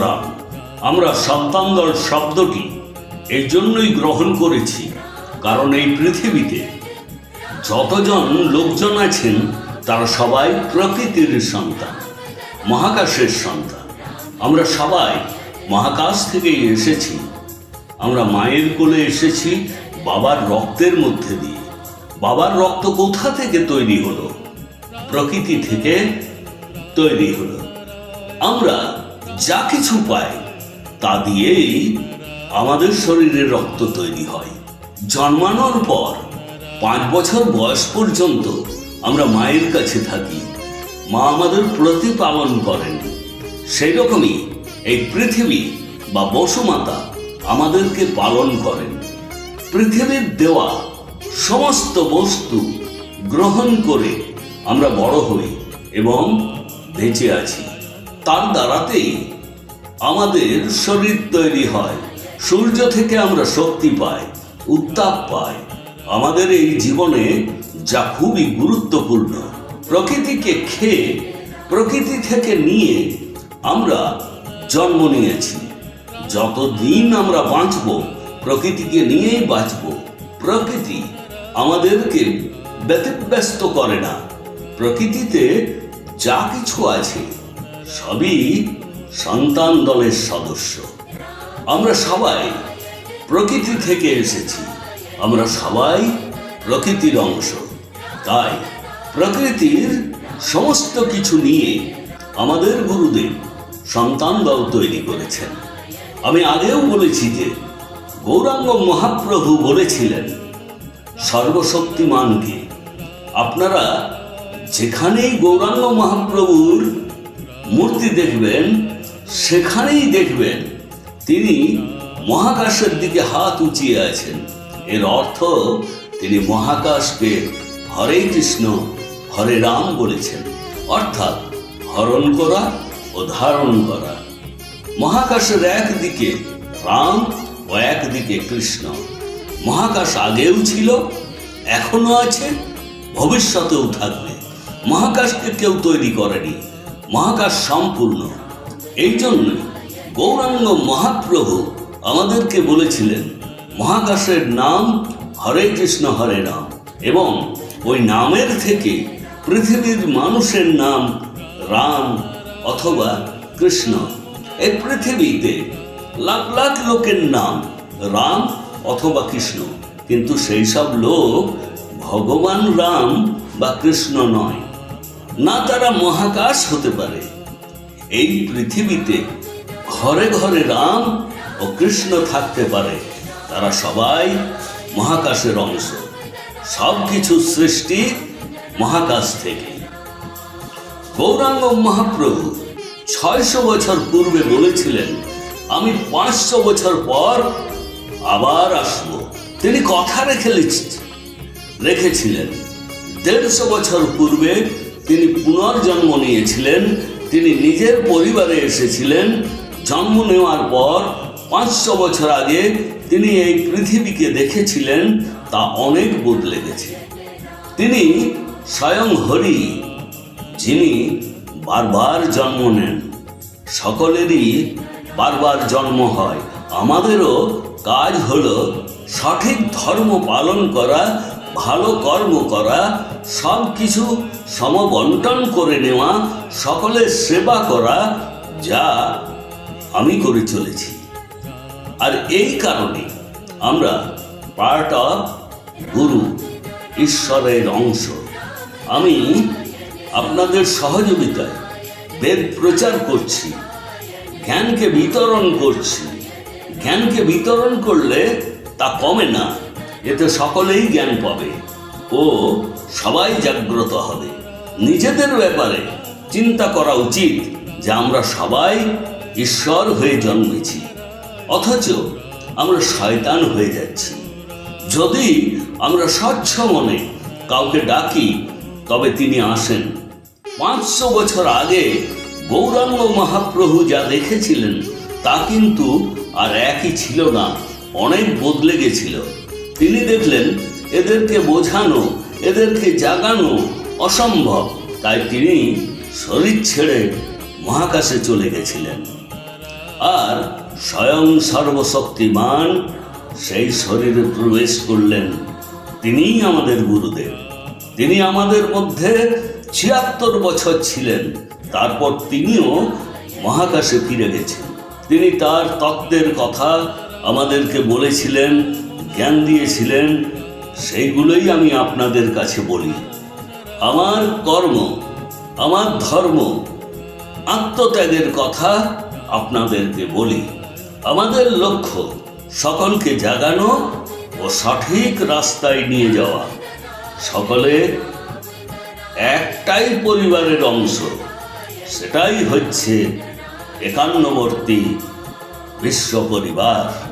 রাম। আমরা সন্তানদল শব্দটি এই জন্যই গ্রহণ করেছি, কারণ এই পৃথিবীতে যতজন লোকজন আছেন তারা সবাই প্রকৃতির সন্তান, মহাকাশের সন্তান। আমরা সবাই মহাকাশ থেকেই এসেছি। আমরা মায়ের কোলে এসেছি বাবার রক্তের মধ্যে দিয়ে। বাবার রক্ত কোথা থেকে তৈরি হলো? প্রকৃতি থেকে তৈরি হলো। আমরা যা কিছু পাই তা দিয়েই আমাদের শরীরে রক্ত তৈরি হয়। জন্মানোর পর 5 বছর বয়স পর্যন্ত আমরা মায়ের কাছে থাকি। মা আমাদের প্রতিপালন করেন। সেই রকমই এই পৃথিবী বা বসুমাতা আমাদেরকে পালন করেন। পৃথিবীর দেওয়া সমস্ত বস্তু গ্রহণ করে আমরা বড় হই এবং বেঁচে আছি। তার দ্বারাতেই আমাদের শরীর তৈরি হয়। সূর্য থেকে আমরা শক্তি পাই, উত্তাপ পাই। আমাদের এই জীবনে যা খুবই গুরুত্বপূর্ণ, প্রকৃতিকে খেয়ে প্রকৃতি থেকে নিয়ে আমরা জন্ম নিয়েছি। যতদিন আমরা বাঁচব প্রকৃতিকে নিয়েই বাঁচব। প্রকৃতি আমাদেরকে ব্যতিব্যস্ত করে না। প্রকৃতিতে যা কিছু আছে সবই সন্তান দলের সদস্য। আমরা সবাই প্রকৃতি থেকে এসেছি। আমরা সবাই প্রকৃতির অংশ। তাই প্রকৃতির সমস্ত কিছু নিয়ে আমাদের গুরুদেব সন্তান দল তৈরি করেছেন। আমি আগেও বলেছি যে গৌরাঙ্গ মহাপ্রভু বলেছিলেন সর্বশক্তিমানকে। আপনারা যেখানেই গৌরাঙ্গ মহাপ্রভুর মূর্তি দেখবেন সেখানেই দেখবেন তিনি মহাকাশের দিকে হাত উঁচিয়ে আছেন। এর অর্থ তিনি মহাকাশকে হরে কৃষ্ণ হরে রাম বলেছেন, অর্থাৎ হরণ করা ও ধারণ করা। মহাকাশের একদিকে রাম ও একদিকে কৃষ্ণ। মহাকাশ আগেও ছিল, এখনো আছে, ভবিষ্যতেও থাকবে। মহাকাশকে কেউ তৈরি করেনি। মহাকাশ সম্পূর্ণ। এই জন্য গৌরাঙ্গ মহাপ্রভু আমাদেরকে বলেছিলেন মহাকাশের নাম হরে কৃষ্ণ হরে রাম, এবং ওই নামের থেকে পৃথিবীর মানুষের নাম রাম অথবা কৃষ্ণ। এই পৃথিবীতে লাখ লাখ লোকের নাম রাম অথবা কৃষ্ণ, কিন্তু সেই সব লোক ভগবান রাম বা কৃষ্ণ নয়। না তারা মহাকাশ হতে পারে। এই পৃথিবীতে ঘরে ঘরে রাম ও কৃষ্ণ থাকতে পারে। তারা সবাই মহাকাশের অংশ। সব কিছু সৃষ্টি মহাকাশ থেকে। গৌরাঙ্গ মহাপ্রভু 600 বছর পূর্বে বলেছিলেন আমি 500 বছর পর আবার আসব। তিনি কথা রেখেছিলেন। 150 বছর পূর্বে তিনি পুনর্জন্ম নিয়েছিলেন। তিনি নিজের পরিবারে এসেছিলেন। জন্ম নেওয়ার পর 500 বছর আগে তিনি এই পৃথিবীকে দেখেছিলেন। তা অনেক বদলে গেছে। তিনি স্বয়ং হরি, যিনি বারবার জন্ম নেন। সকলেরই বারবার জন্ম হয়। আমাদেরও কাজ হলো সঠিক ধর্ম পালন করা, ভালো কর্ম করা, সব কিছু সমবন্টন করে নেওয়া, সকলের সেবা করা, যা আমি করে চলেছি। আর এই কারণে আমরা পার্ট অফ গুরু, ঈশ্বরের অংশ। আমি আপনাদের সহযোগিতায় বেদ প্রচার করছি, জ্ঞানকে বিতরণ করছি। জ্ঞানকে বিতরণ করলে তা কমে না, এতে সকলেই জ্ঞান পাবে ও সবাই জাগ্রত হবে। নিজেদের ব্যাপারে চিন্তা করা উচিত যে আমরা সবাই ঈশ্বর হয়ে জন্মেছি, অথচ আমরা শয়তান হয়ে যাচ্ছি। যদি আমরা স্বচ্ছ মনে কাউকে ডাকি তবে তিনি আসেন। 500 বছর আগে গৌরাঙ্গ মহাপ্রভু যা দেখেছিলেন তা কিন্তু আর একই ছিল না, অনেক বদলে গেছিল। তিনি দেখলেন এদেরকে বোঝানো, এদেরকে জাগানো অসম্ভব। তাই তিনি শরীর ছেড়ে মহাকাশে চলে গেছিলেন। আর স্বয়ং সর্বশক্তিমান সেই শরীরে প্রবেশ করলেন। তিনিই আমাদের গুরুদেব। তিনি আমাদের মধ্যে ৭৬ বছর ছিলেন। তারপর তিনিও মহাকাশে ফিরে গেছেন। তিনি তার তত্ত্বের কথা আমাদেরকে বলেছিলেন, জ্ঞান দিয়েছিলেন। সেইগুলোই আমি আপনাদের কাছে বলি। আমার কর্ম, আমার ধর্ম, আত্মত্যাগের কথা আপনাদেরকে বলি। আমাদের লক্ষ্য সকলকে জাগানো ও সঠিক রাস্তায় নিয়ে যাওয়া। সকলে একটাই পরিবারের অংশ, সেটাই হচ্ছে একান্নবর্তী বিশ্ব পরিবার।